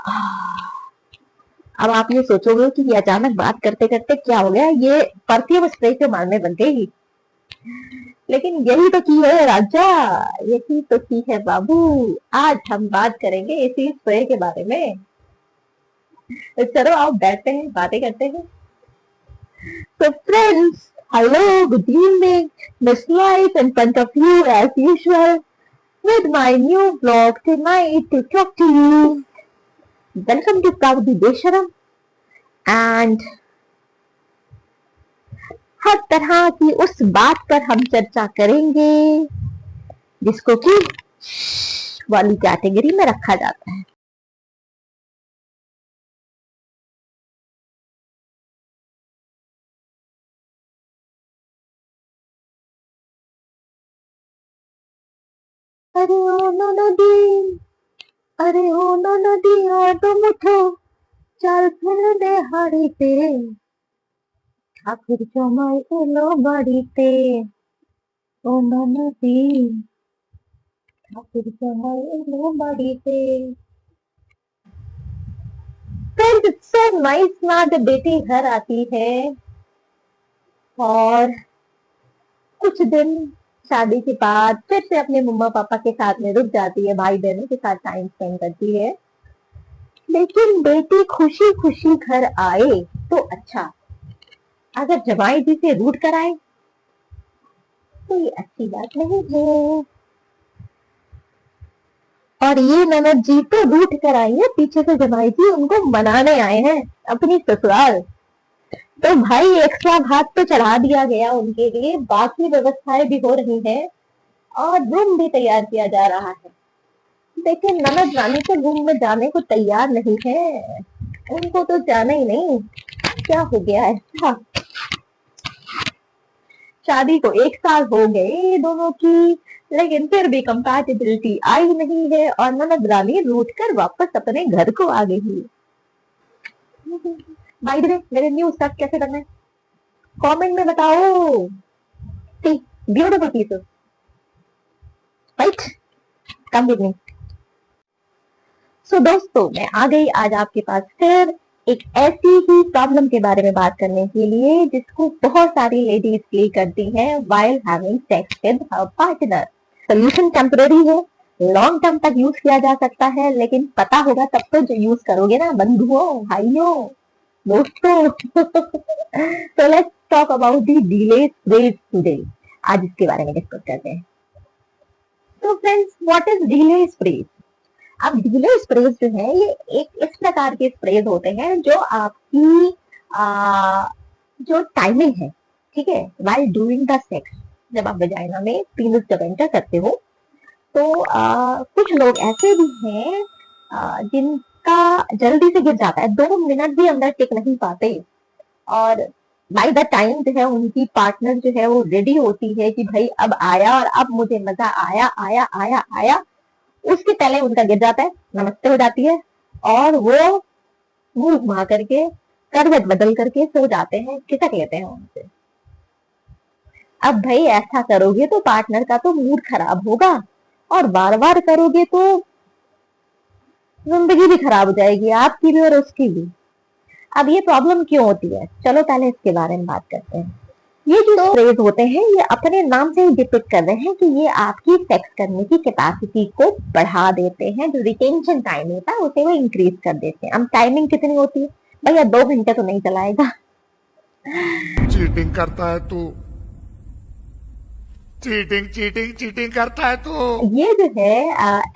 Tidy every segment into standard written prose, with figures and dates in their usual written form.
अब आप ये सोचोगे कि ये अचानक बात करते करते क्या हो गया, ये परफ्यूम स्प्रे से मारने लग गई। लेकिन यही तो की है राजा, यही तो की है बाबू। आज हम बात करेंगे इसी स्प्रे के बारे में। तो चलो आप बैठते हैं, बातें करते हैं। So friends, hello, good evening. Miss Life in front of you as usual with my new vlog tonight to talk to you. Welcome to Pravdi Besharam and हर तरह की उस बात पर हम चर्चा करेंगे जिसको कि वाली कैटेगरी में रखा जाता है। अरे ओ नो नदी, अरे ओ नो नदी तुम उठो, चल फिर दे हाड़ी पे, ठाकुर जमाई एलो बाड़ीते, ओ नो नदी, ठाकुर जमाई एलो बाड़ीते। फ्रेंड्स, इट्स सो नाइस ना जब बेटी घर आती है और कुछ दिन शादी के बाद फिर से अपने मम्मा पापा के साथ में रुक जाती है, भाई बहनों के साथ टाइम स्पेंड करती है। लेकिन बेटी खुशी खुशी घर आए तो अच्छा, अगर जमाई जी से रूठ कर आए तो ये अच्छी बात नहीं है। और ये ननद जी तो रूठ कर आई है, पीछे से जमाई जी उनको मनाने आए हैं अपनी ससुराल। तो भाई एक्स्ट्रा भात तो चढ़ा दिया गया उनके लिए, बाकी व्यवस्थाएं भी हो रही हैं और रूम भी तैयार किया जा रहा है। लेकिन ननद रानी तो रूम में जाने को तैयार नहीं है, उनको तो जाना ही नहीं। क्या हो गया ऐसा? शादी को 1 साल हो गए दोनों की, लेकिन फिर भी कंपैटिबिलिटी आई नहीं है और ननद रानी रूठ कर वापस अपने घर को आ गई। बाय द वे, मेरे न्यू स्टार्ट कैसे करना है कमेंट में बताओ। See beautiful pieces, right? Come with me. So दोस्तों, मैं आ गई आज आपके पास फिर एक ऐसी ही प्रॉब्लम के बारे में बात करने के लिए जिसको बहुत सारी लेडीज फील करती हैं while having sex with her partner. Solution temporary है, लॉन्ग टर्म तक यूज किया जा सकता है, लेकिन पता होगा तब तो जो यूज करोगे ना बंधुओं, भाइयों, दोस्तों। तो let's talk about the delay sprays today. आज इसके बारे में डिस्कस करते हैं। तो friends, what is delay sprays? अब डिले स्प्रेज जो है ये एक इस प्रकार के स्प्रेज होते हैं जो आपकी जो टाइमिंग है, ठीक है, वाइल डूइंग द सेक्स, जब आप वजाइना में पीनस जब एंटर करते हो तो कुछ लोग ऐसे भी हैं जिनका जल्दी से गिर जाता है, 2 मिनट भी अंदर टिक नहीं पाते और बाय द टाइम जो है उनकी पार्टनर जो है वो रेडी होती है कि भाई अब आया और अब मुझे मजा आया आया आया आया, उसके पहले उनका गिर जाता है, नमस्ते हो जाती है और वो मुंह घुमा करके करवट बदल करके सो जाते हैं, खिसक लेते हैं उनसे। अब भाई ऐसा करोगे तो पार्टनर का तो मूड खराब होगा और बार बार करोगे तो जिंदगी भी खराब हो जाएगी, आपकी भी और उसकी भी। अब ये प्रॉब्लम क्यों होती है, चलो पहले इसके बारे में बात करते हैं। ये जो स्प्रेज होते हैं ये अपने नाम से ही डिपिक्ट कर रहे हैं कि ये आपकी सेक्स करने की कैपेसिटी को बढ़ा देते हैं, जो रिटेंशन टाइम होता है उसे वो इंक्रीज कर देते हैं। अब टाइमिंग कितनी होती है भैया? 2 घंटे तो नहीं चलाएगा। चीटिंग करता है तू, चीटिंग चीटिंग चीटिंग करता है तू। ये जो है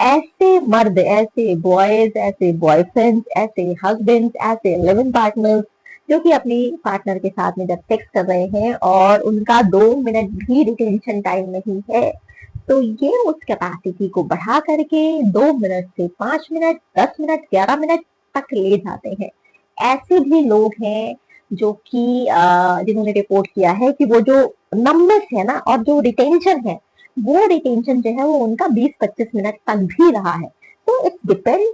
ऐसे मर्द, ऐसे बॉयज, ऐसे बॉयफ्रेंड्स, ऐसे हस्बैंड्स, ऐसे लिविंग पार्टनर्स जो कि अपनी पार्टनर के साथ में जब सेक्स कर रहे हैं और उनका 2 मिनट भी रिटेंशन टाइम नहीं है, तो ये उस कैपेसिटी को बढ़ा करके 2 मिनट से 5 मिनट, 10 मिनट, 11 मिनट तक ले जाते हैं। ऐसे भी लोग हैं जो कि जिन्होंने रिपोर्ट किया है कि वो जो नंबर्स है ना और जो रिटेंशन है, वो रिटेंशन जो है वो उनका 20-25 मिनट तक भी रहा है। तो it depend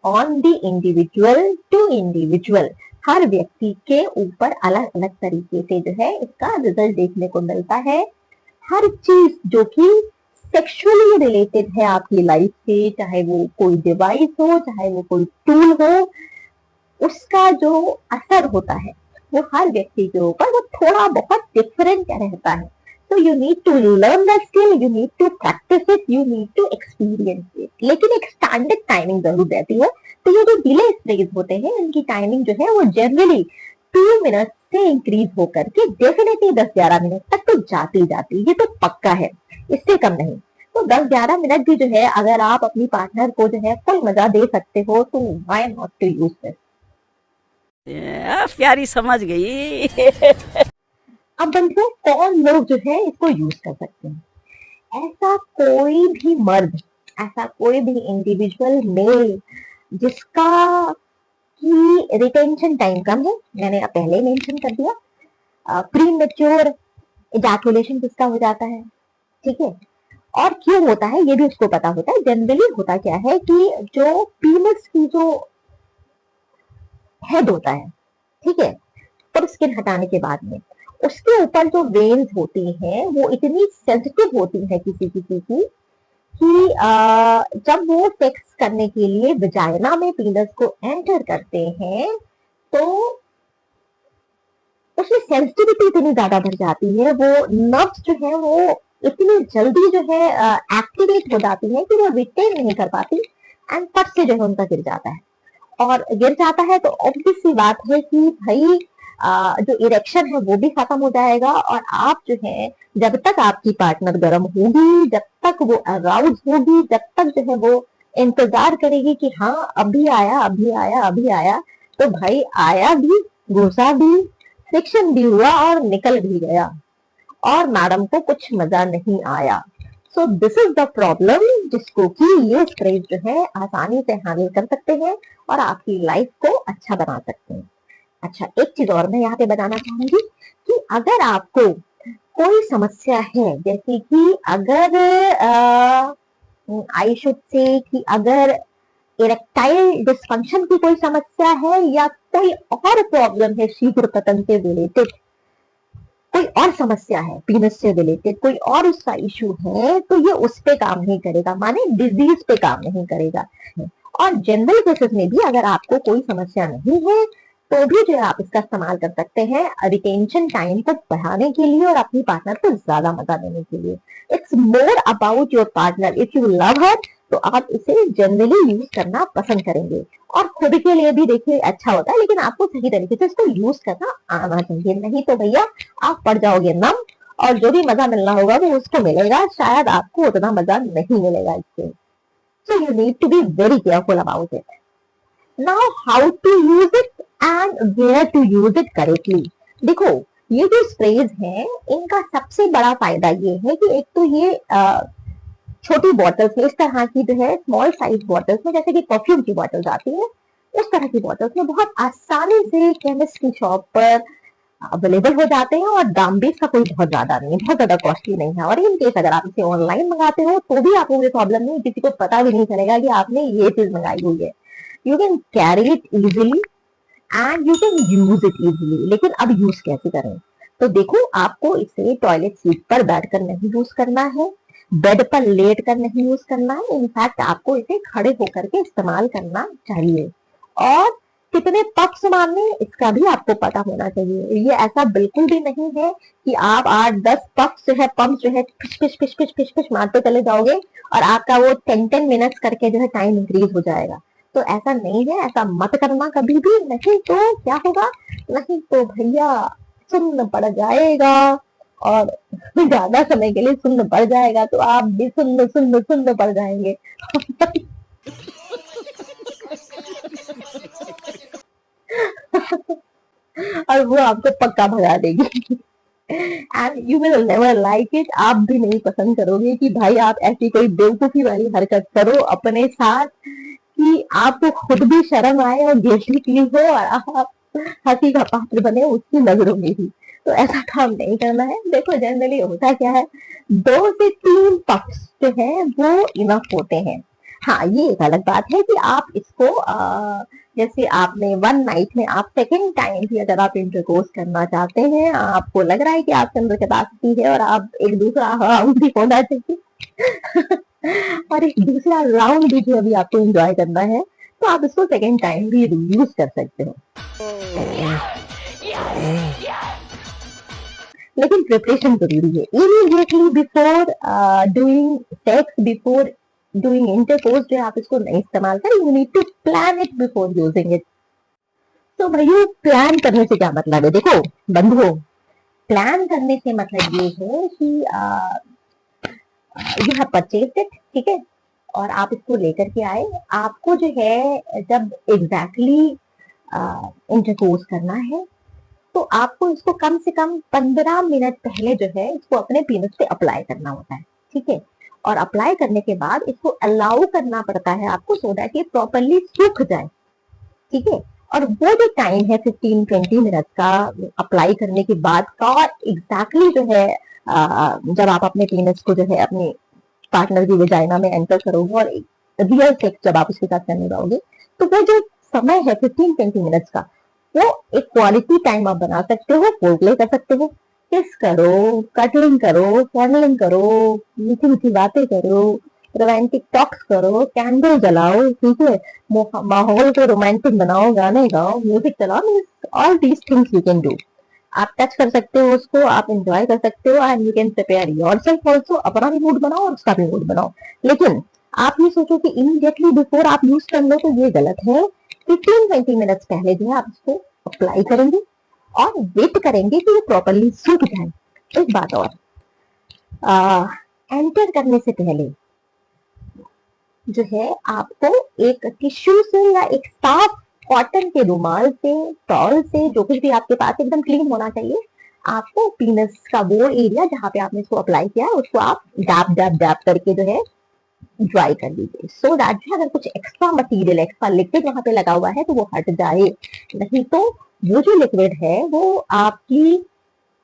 on the individual to individual. हर व्यक्ति के ऊपर अलग अलग तरीके से जो है इसका रिजल्ट देखने को मिलता है। हर चीज जो कि सेक्सुअली रिलेटेड है आपकी लाइफ से, चाहे वो कोई डिवाइस हो, चाहे वो कोई टूल हो, उसका जो असर होता है वो हर व्यक्ति के ऊपर वो थोड़ा बहुत डिफरेंट रहता है। तो you need to learn the skill, you need to practise it, you need to experience it, लेकिन एक स्टैंडर्ड टाइमिंग जरूर रहती है। तो ये जो डिले स्प्रेज होते हैं इनकी टाइमिंग जो है वो जनरली 2 मिनट से इंक्रीज होकर के डेफिनेटली 10-11 मिनट तक तो जाती जाती, ये तो पक्का है, इससे कम नहीं। तो 10-11 मिनट भी जो है अगर आप अपनी पार्टनर को जो है फुल मजा दे सकते हो तो why not to use this. प्यारी समझ गई। अब बंधुओं कौन लोग जो है इसको यूज कर सकते हैं? ऐसा कोई भी मर्द, ऐसा कोई भी इंडिविजुअल मेल जिसका की रिटेंशन टाइम कम है, मैंने पहले मेंशन कर दिया, प्री मेच्योर इजैकुलेशन जिसका हो जाता है, ठीक है। और क्यों होता है ये भी उसको पता होता है। जनरली होता क्या है कि जो पीनस की जो हेड होता है, ठीक है, पर स्किन हटाने के बाद में उसके ऊपर जो वेन्स होती हैं वो इतनी सेंसिटिव होती है किसी किसी की कि जब वो सेक्स करने के लिए वजाइना में पीनस को एंटर करते हैं तो उसमें सेंसिटिविटी इतनी ज्यादा बढ़ जाती है, वो नर्व्स जो है वो इतनी जल्दी जो है एक्टिवेट हो जाती है कि वो रिटेन नहीं कर पाती एंड फट से जो है उनका गिर जाता है। और गिर जाता है तो ऑब्वियस सी बात है कि भाई जो इरेक्शन है वो भी खत्म हो जाएगा, और आप जो है जब तक आपकी पार्टनर गर्म होगी, जब तक वो अराउज होगी, जब तक जो है वो इंतजार करेगी कि हाँ अभी आया अभी आया अभी आया, तो भाई आया भी, घुसा भी, फ्रिक्शन भी हुआ और निकल भी गया, और मैडम को कुछ मजा नहीं आया। So this is the problem जिसको कि ये स्प्रेज जो है आसानी से हैंडल कर सकते हैं और आपकी लाइफ को अच्छा बना सकते हैं। अच्छा, एक चीज और मैं यहाँ पे बताना चाहूंगी कि अगर आपको कोई समस्या है, जैसे कि अगर आई शुड से कि अगर इरेक्टाइल डिस्फंक्शन की कोई समस्या है या कोई और प्रॉब्लम है शीघ्र पतन से रिलेटेड, कोई और समस्या है पीनस से रिलेटेड, कोई और उसका इशू है, तो ये उस पे काम नहीं करेगा, माने डिजीज पे काम नहीं करेगा। और जनरल केसेस में भी अगर आपको कोई समस्या नहीं है तो भी जो है आप इसका इस्तेमाल कर सकते हैं रिटेंशन टाइम को बढ़ाने के लिए और अपनी पार्टनर को ज्यादा मजा देने के लिए। It's more about your partner, if you love हर तो आप इसे जनरली यूज करना पसंद करेंगे, और खुद के लिए भी देखिए अच्छा होता है, लेकिन आपको सही तरीके से इसको यूज करना आना चाहिए, नहीं तो भैया आप पड़ जाओगे नम, और जो भी मजा मिलना होगा वो उसको मिलेगा, शायद आपको उतना मजा नहीं मिलेगा इससे। So you need to be very careful about it. Now how to use it and where to use it correctly. देखो ये जो स्प्रेज हैं इनका सबसे बड़ा फायदा ये है कि एक तो ये छोटी बॉटल्स में, इस तरह की जो है स्मॉल साइज बॉटल्स में, जैसे कि परफ्यूम की बॉटल्स आती है उस तरह की बॉटल्स में बहुत आसानी से केमिस्ट की शॉप पर अवेलेबल हो जाते हैं, और दाम भी इसका कोई बहुत ज्यादा नहीं है, बहुत ज्यादा कॉस्टली नहीं है। और इन केस अगर आप इसे ऑनलाइन मंगाते हो तो भी आपको कोई प्रॉब्लम नहीं, किसी को पता भी नहीं चलेगा कि आपने ये चीज मंगाई हुई है। You can carry it easily and you can use it easily. लेकिन अब यूज कैसे करें? तो देखो, आपको इसे टॉयलेट सीट पर बैठकर नहीं यूज करना है, बेड पर लेट कर नहीं यूज करना है, इनफैक्ट आपको इसे खड़े होकर के इस्तेमाल करना चाहिए। और कितने पक्ष मारने इसका भी आपको पता होना चाहिए। ये ऐसा बिल्कुल भी नहीं है कि आप 8-10 पक्ष जो है पंप जो है fish fish fish fish fish fish मारते चले जाओगे और आपका वो 10 मिनट्स करके जो है टाइम इंक्रीज हो जाएगा। तो ऐसा नहीं है, ऐसा मत करना कभी भी, नहीं तो क्या होगा, नहीं तो भैया सुन्न पड़ जाएगा, और ज्यादा समय के लिए सुन्न पड़ जाएगा तो आप भी सुन्न सुन्न सुन्न पड़ जाएंगे। और वो आपको पक्का भगा देगी and you will never like it. आप भी नहीं पसंद करोगे कि भाई आप ऐसी कोई बेवकूफी वाली हरकत करो अपने साथ कि आपको खुद भी शर्म आए और गिल्टी फील हो और आप हंसी का पात्र बने उसकी नजरों में भी। तो ऐसा काम नहीं करना है। देखो जनरली होता क्या है, 2 से 3 पक्ष जो है वो इनफ होते हैं। हाँ, ये एक अलग बात है कि आप इसको जैसे आपने वन नाइट में आप सेकेंड टाइम भी अगर आप इंटरकोर्स करना चाहते हैं, आपको लग रहा है कि आपके अंदर कैपेसिटी है और आप एक दूसरा राउंड भी होना चाहिए और एक दूसरा राउंड भी जो अभी आपको एंजॉय करना है, तो आप इसको सेकेंड टाइम भी यूज कर सकते हो। लेकिन प्रिपरेशन जरूरी है। Immediately before doing sex, before doing intercourse जो आप इसको नहीं इस्तेमाल करें। You need to plan it before using it. तो भाइयों, प्लान करने से क्या मतलब है? देखो बंधुओं, प्लान करने से मतलब ये है कि यू हैव परचेज्ड इट, ठीक है, और आप इसको लेकर के आए। आपको जो है जब एग्जैक्टली इंटरकोर्स करना है, तो आपको इसको कम से कम 15 मिनट पहले जो है इसको अपने पीनस पे अप्लाई करना होता है, ठीक है। और अप्लाई करने के बाद इसको अलाउ करना पड़ता है आपको, सो दैट ये प्रॉपरली सूख जाए, ठीक है। और वो जो टाइम है 15-20 मिनट का अप्लाई करने के बाद का, एग्जैक्टली जो है जब आप अपने पीनस को जो है अपने पार्टनर की वेजाइना में एंटर करोगे और रियल सेक्स जब आप उसके साथ करने जाओगे, तो वो जो समय है 15-20 मिनट्स का, वो एक क्वालिटी टाइम आप बना सकते हो। फोरप्ले कर सकते हो, किस करो, कटलिंग करो, फॉर्मलिंग करो, मीठी मीठी बातें करो, रोमांटिक टॉक्स करो, कैंडल जलाओ, ठीक है, माहौल को रोमांटिक बनाओ, गाने गाओ, म्यूजिक चलाओ। All these things you can do. आप टच कर सकते हो उसको, आप एंजॉय कर सकते हो, and you can prepare yourself also. अपना भी मूड बनाओ और उसका भी मूड बनाओ। लेकिन आप ये सोचो कि इमीडिएटली बिफोर आप यूज कर लो, तो ये गलत है। 15-20 मिनट्स पहले जो है आप इसको अप्लाई करेंगे और वेट करेंगे कि ये प्रॉपरली सूख जाए। एक बात और, एंटर करने से पहले जो है आपको एक टिश्यू से या एक साफ कॉटन के रुमाल से, टॉल से, जो कुछ भी आपके पास एकदम क्लीन होना चाहिए, आपको पीनस का वो एरिया जहां पे आपने इसको अप्लाई किया है उसको आप डैप डैप डैप करके जो है ड्राई कर लीजिए, सो दैट जो अगर कुछ एक्स्ट्रा मटीरियल, एक्स्ट्रा लिक्विड वहां पे लगा हुआ है तो वो हट जाए। नहीं तो वो जो लिक्विड है वो आपकी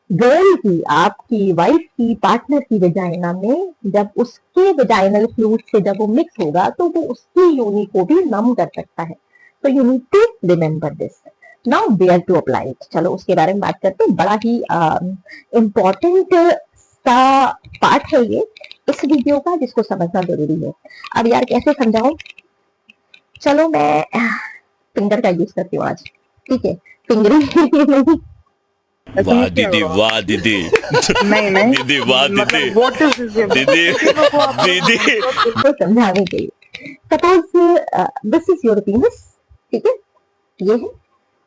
गर्ल की, आपकी वाइफ की, पार्टनर की वेजाइना में, जब उसके वेजाइनल फ्लूइड से जब वो मिक्स होगा तो वो उसकी योनि को भी नम कर सकता है। तो you need to remember this. Now where to apply it, चलो उसके बारे में बात करते हैं। बड़ा ही इम्पोर्टेंट सा पार्ट है ये इस वीडियो का, जिसको समझना जरूरी है। अब यार कैसे समझाऊं? चलो मैं फिंगर का यूज करती हूँ आज, ठीक है, फिंगरिंग वाह दीदी, वाह दीदी, नहीं दीदी वाह दीदी, व्हाट इज दिस दीदी दीदी। को समझाने के लिए। सपोज दिस इज योर पीनस, ठीक है, ये है।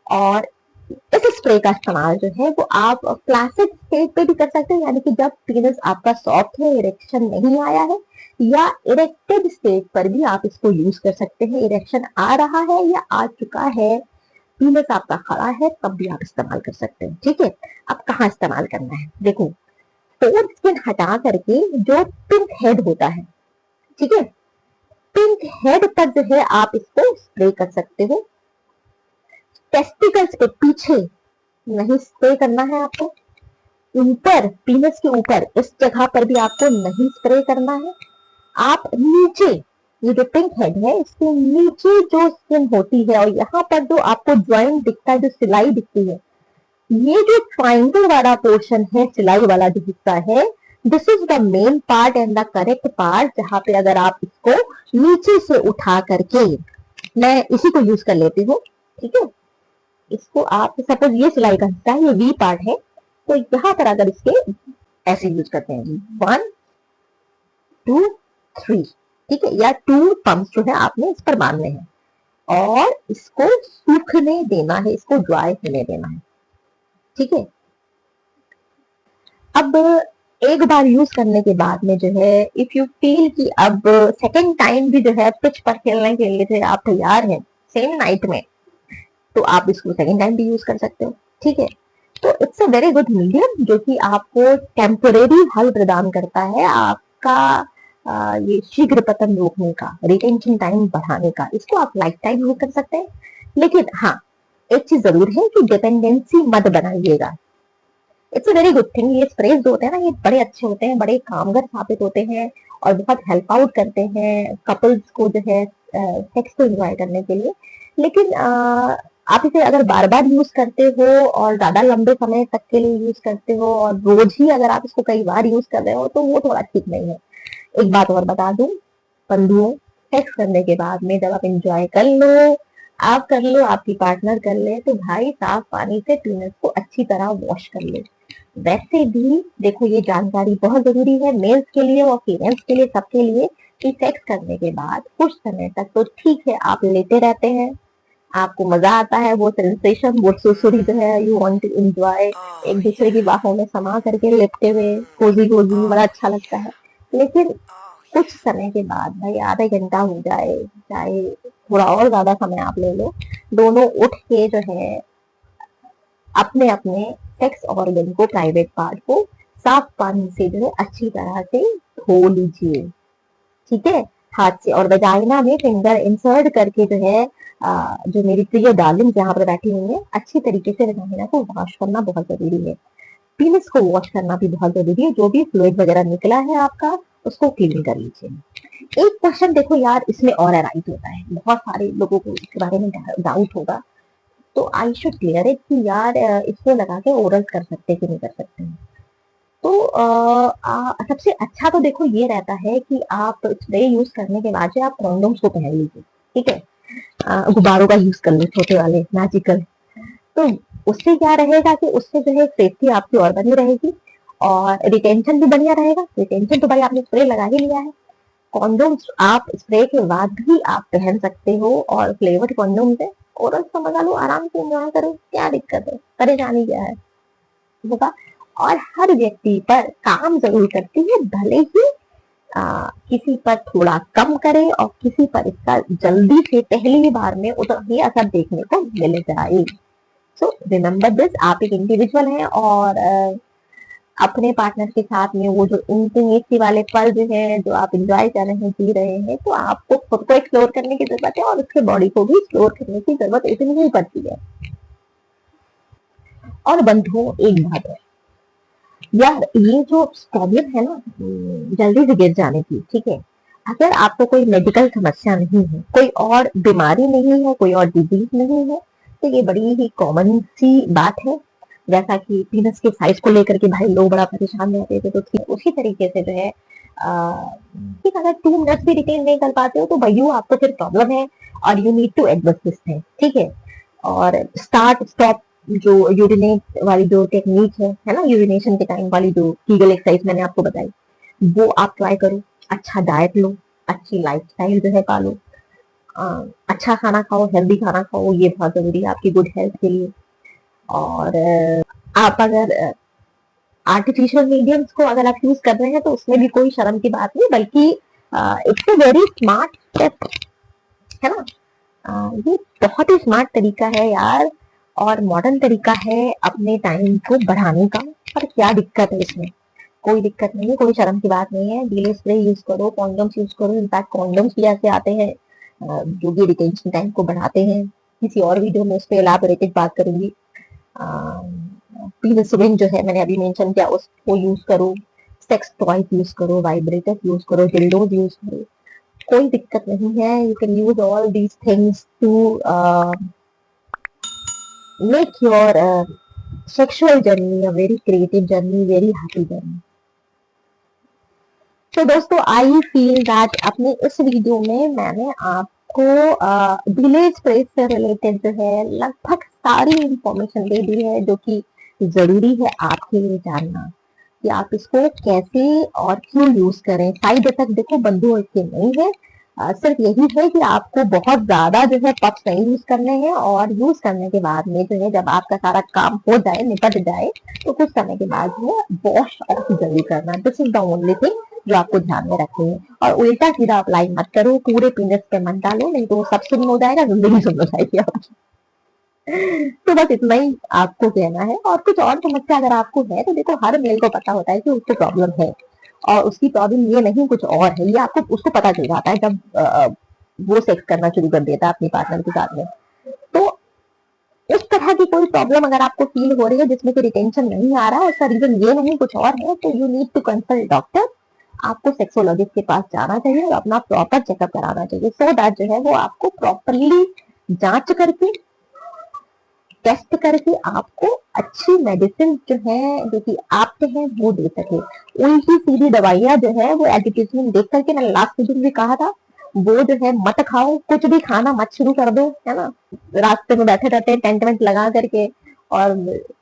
और इस स्प्रे का इस्तेमाल जो है वो आप फ्लैसिड स्टेट पे भी कर सकते हैं, यानी कि जब पीनस आपका सॉफ्ट है, इरेक्शन नहीं आया है, या इरेक्टेड स्टेट पर भी आप इसको यूज कर सकते हैं। इरेक्शन आ रहा है या आ चुका है, पीनस आपका खड़ा है, तब भी आप इस्तेमाल कर सकते हैं, ठीक है। अब कहाँ इस्तेमाल करना है? देखो, फोर स्किन हटा करके जो पिंक हेड होता है, ठीक है, पिंक हेड पर जो है आप इसको स्प्रे कर सकते हो। टेस्टिकल्स पे पीछे नहीं स्प्रे करना है आपको, ऊपर पीनस के ऊपर इस जगह पर भी आपको नहीं स्प्रे करना है। आप नीचे, ये जो पिंक हेड है इसके नीचे जो स्किन होती है और यहाँ पर जो आपको ज्वाइंट दिखता है, जो सिलाई दिखती है, ये जो ट्राइंगल वाला पोर्शन है, सिलाई वाला जो हिस्सा है, this is the main part and the correct part, जहां पे अगर आप इसको नीचे से उठा करके, मैं इसी को यूज कर लेती हूँ, ठीक है, इसको आप सपोज ये सिलाई का हिस्सा है, ये वी पार्ट है, तो यहाँ पर अगर इसके ऐसे यूज करते हैं 1 2 3, ठीक है, या 2 पंप्स जो है आपने इस पर बांधने हैं और इसको सूखने देना है, इसको ड्राई होने देना है, ठीक है। अब एक बार यूज करने के बाद में जो है, इफ यू फील कि अब सेकेंड टाइम भी जो है पिच पर खेलने के लिए जो आप तैयार हैं सेम नाइट में, तो आप इसको सेकेंड टाइम भी यूज कर सकते हो, ठीक है। तो it's a very good medium जो कि आपको टेम्पोरेरी हल प्रदान करता है, आपका ये शीघ्र पतन रोकने का, रिटेंशन टाइम बढ़ाने का। इसको आप लाइफ टाइम यूज कर सकते हैं। लेकिन हाँ, एक चीज जरूर है कि डिपेंडेंसी मत बनाइएगा। It's a very good thing. ये स्प्रेज होते हैं ना, ये बड़े अच्छे होते हैं, बड़े कामगर साबित होते हैं और बहुत हेल्प आउट करते हैं कपल्स को जो है सेक्स को एंजॉय करने के लिए। लेकिन आप इसे अगर बार बार यूज करते हो और ज्यादा लंबे समय तक के लिए यूज करते हो और रोज ही अगर आप इसको कई बार यूज कर रहे हो तो वो थोड़ा ठीक नहीं है। एक बात और बता दूं बंधुओं, सेक्स करने के बाद में जब आप एंजॉय कर लो, आप कर लो, आपकी पार्टनर कर ले, तो भाई साफ पानी से पीनस को अच्छी तरह वॉश कर लो। वैसे भी देखो ये जानकारी बहुत जरूरी है मेल्स के लिए और फीमेल्स के लिए, सबके लिए, कि सेक्स करने के बाद कुछ समय तक तो ठीक है आप लेटे रहते हैं, आपको मजा आता है, वो सेंसेशन, वो सुरसुरी जो है, यू वांट टू एंजॉय, एक दूसरे की बाहों में समा करके लिपटे हुए कोजी कोजी बड़ा अच्छा लगता है। लेकिन कुछ समय के बाद भाई आधा घंटा हो जाए, चाहे थोड़ा और ज्यादा समय आप ले लो, दोनों उठ के जो है अपने अपने सेक्स ऑर्गन को, प्राइवेट पार्ट को साफ पानी से जो है अच्छी तरह से धो लीजिए, ठीक है, हाथ से। और वजाइना में फिंगर इंसर्ट करके जो है जो मेरी प्रिय डार्लिंग यहाँ पर बैठी हुई है, अच्छी तरीके से वजाइना को वॉश करना बहुत जरूरी है। पीनस को वॉश करना भी बहुत जरूरी है, जो भी फ्लूइड वगैरह निकला है आपका उसको क्लीन कर लीजिए। एक क्वेश्चन देखो यार इसमें और अराइज होता है, बहुत सारे लोगों को इसके बारे में डाउट होगा, तो आई शुड क्लियर इट कि यार इसको लगा के ओरल कर सकते कि नहीं कर सकते। तो सबसे अच्छा तो देखो ये रहता है कि आप स्प्रे यूज करने के बाद आप कॉन्डोम्स को पहन लीजिए, ठीक है, गुब्बारों का यूज कर लो, छोटे वाले मैजिकल। तो उससे क्या रहेगा कि उससे जो है सेफ्टी आपकी और बनी रहेगी और रिटेंशन भी बढ़िया रहेगा। रिटेंशन तो भाई आपने स्प्रे लगा ही लिया है। कॉन्डोम्स आप स्प्रे के बाद भी आप पहन सकते हो और फ्लेवर्ड कॉन्डोम से ओरल का मजा लो, आराम से एंजॉय करो, क्या दिक्कत है, परेशानी क्या है होगा। और हर व्यक्ति पर काम जरूर करती है, भले ही किसी पर थोड़ा कम करे और किसी पर इसका जल्दी से पहली बार में उतना ही असर देखने को मिल जाए। सो रिमेम्बर दिस, आप एक इंडिविजुअल हैं और अपने पार्टनर के साथ में वो जो इंटीमेसी वाले पल जो है, जो आप एंजॉय कर रहे हैं, जी रहे हैं, तो आपको खुद को एक्सप्लोर करने की जरूरत है और उसके बॉडी को भी एक्सप्लोर करने की जरूरत इतनी ही पड़ती है। और बंधुओं एक बात है यार, ये जो प्रॉब्लम है ना जल्दी से गिर जाने की, ठीक है, अगर आपको कोई मेडिकल समस्या नहीं है, कोई और बीमारी नहीं है, कोई और डिजीज नहीं है, तो ये बड़ी ही कॉमन सी बात है। जैसा कि पीनस के साइज को लेकर के भाई लोग बड़ा परेशान रहते थे, तो ठीक उसी तरीके से जो है ठीक, अगर 2 मिनट्स भी रिटेन नहीं कर पाते हो तो भैया आपको फिर प्रॉब्लम है और you need to adjust this thing, ठीक है। और स्टार्ट स्टॉप जो यूरिनेट वाली जो टेक्निक है ना, यूरिनेशन के टाइम वाली जो कीगल एक्सरसाइज मैंने आपको बताई, वो आप ट्राई करो। अच्छा डाइट लो, अच्छी लाइफस्टाइल जो है पालो, अच्छा खाना खाओ, हेल्दी खाना खाओ, ये बहुत जरूरी है आपकी गुड हेल्थ के लिए। और आप अगर आर्टिफिशियल मीडियम्स को अगर आप यूज कर रहे हैं तो उसमें भी कोई शर्म की बात नहीं, बल्कि it's a very smart step, है ना। ये बहुत ही स्मार्ट तरीका है यार और मॉडर्न तरीका है अपने टाइम को बढ़ाने का। पर क्या दिक्कत है इसमें, कोई दिक्कत नहीं है, कोई शर्म की बात नहीं है। डीले स्प्रे यूज करो, कॉन्डोम्स यूज करो, इनफैक्ट कॉन्डोम्स भी ऐसे आते हैं जो कि रिटेंशन टाइम को बढ़ाते हैं। किसी और वीडियो में उस पर एलाबोरेटेड बात करूंगी। पीनस रिंग जो है मैंने अभी मेंशन किया, उसको यूज करो, सेक्स टॉयज यूज करो, वाइब्रेटर यूज करो, डिल्डोज यूज करो, कोई दिक्कत नहीं है। You can use all these things to make your sexual journey a very creative journey, very happy journey. तो दोस्तों आई फील दैट अपने इस वीडियो में मैंने आपको विलेज प्रेस से रिलेटेड जो है लगभग सारी इंफॉर्मेशन दे दी है, जो कि जरूरी है आपके लिए जानना कि आप इसको कैसे और क्यों यूज करें। साइड इफेक्ट देखो बंधु इसके नहीं है, सिर्फ यही है कि आपको बहुत ज्यादा जो है पफ्स नहीं यूज करने हैं और यूज करने के बाद में जो है जब आपका सारा काम हो जाए, निपट जाए, तो कुछ समय के बाद जो है वॉश ऑफ जरूर करना। This is the only thing जो आपको ध्यान में रखनी है। और उल्टा सीधा अप्लाई मत करो, पूरे पीनस पे मत डालो, नहीं तो सब सुन्न हो जाएगा, जिंदगी सुन्न हो जाएगी आपकी। तो बस इतना ही आपको कहना है। और कुछ और समस्या अगर आपको है तो देखो हर मेल को पता होता है कि उसको प्रॉब्लम है और उसकी प्रॉब्लम ये नहीं कुछ और है, ये आपको उसको पता चल जाता है जब वो सेक्स करना शुरू कर देता है अपने पार्टनर के साथ में। तो इस तरह की कोई प्रॉब्लम अगर आपको फील हो रही है जिसमें कि रिटेंशन नहीं आ रहा है, उसका रीजन ये नहीं कुछ और है, तो you need to consult doctor आपको सेक्सोलॉजिस्ट के पास जाना चाहिए और अपना प्रॉपर चेकअप कराना चाहिए, सो दैट जो है वो आपको प्रॉपरली जांच करके, टेस्ट करके आपको अच्छी मेडिसिन जो है, जो कि आपके हैं, वो दे सके। उल्टी सीधी दवाइयां जो है वो एडवर्टीजमेंट देख करके, मैंने लास्ट दिन भी कहा था, वो जो है मत खाओ, कुछ भी खाना मत शुरू कर दो, है ना। रास्ते में बैठे रहते हैं टेंट वेंट लगा करके, और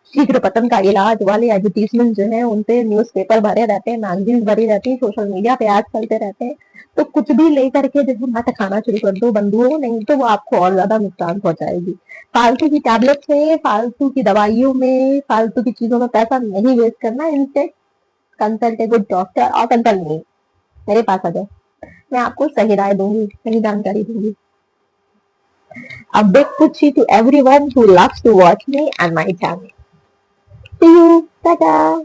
शीघ्र पतन का इलाज वाले एडवर्टीजमेंट जो है उनपे न्यूज़पेपर भरे रहते हैं, मैगजीन भरी रहती है, सोशल मीडिया पे आज चलते रहते हैं। तो कुछ भी लेकर के जो है मत खाना शुरू कर दो बंधुओं, नहीं तो वो आपको और ज्यादा नुकसान पहुंचाएगी। फालतू की टैबलेट्स में, फालतू की दवाइयों में, फालतू की चीजों में पैसा नहीं वेस्ट करना। Instead consult a good doctor, और कंसल्ट नहीं, मेरे पास आ जाओ, मैं आपको सही राय दूंगी, सही जानकारी दूंगी। A big puchi to everyone who loves to watch me and my channel. See you. Ta-da.